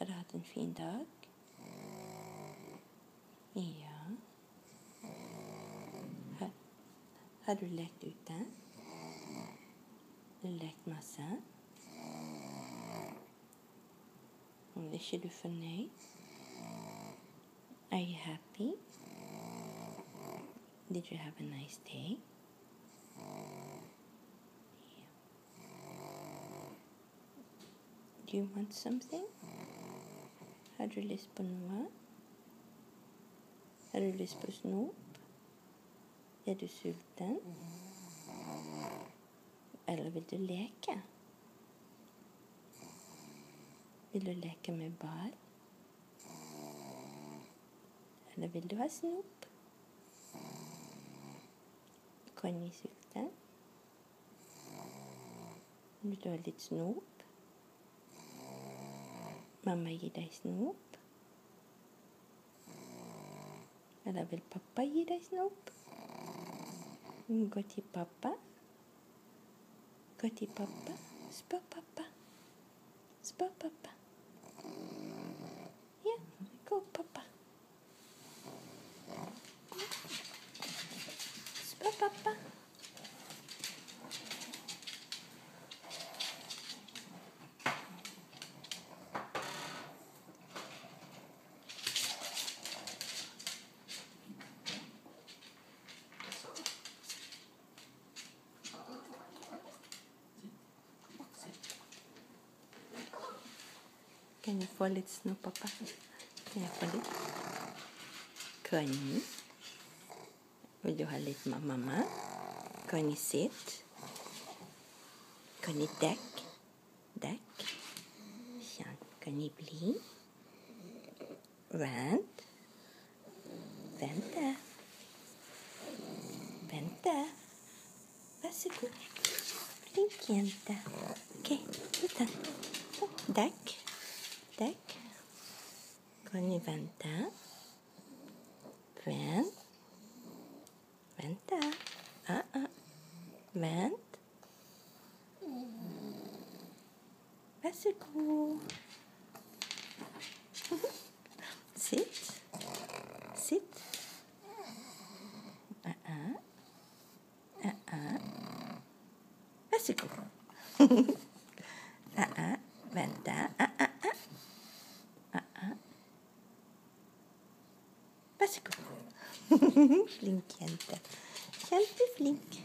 Har du hatt en fin dag? Ja. Har du lekt ute? Har du lekt masse? Er ikke du fornøyd? Are you happy? Did you have a nice day? Yeah. Do you want something? Har du lyst på noe? Har du lyst på snop? Er du sulten? Eller vil du leke? Vil du leke med ball? Eller vil du ha snop? Connie sulten? Vil du ha litt snop? Mamma gir deg snop? Eller vil pappa gi deg snop? Gå til pappa. Gå til pappa. Spør pappa. Spør pappa. Ja, gå pappa. Spør pappa. Kan jeg få litt snop, pappa? Kan jeg få litt? Connie? Vil du ha litt med mamma? Connie sitt? Connie dekk? Dekk? Sånn. Connie bli? Vent. Vente. Vente. Vær så god. Flink jente. Ok, ut den. Dekk. Dekk. Connie vente. Vent. Vente. Vent. Vær så god. Sitt. Sitt. Vær så god. Vente. Vær så god. Flink jente. Kjempeflink.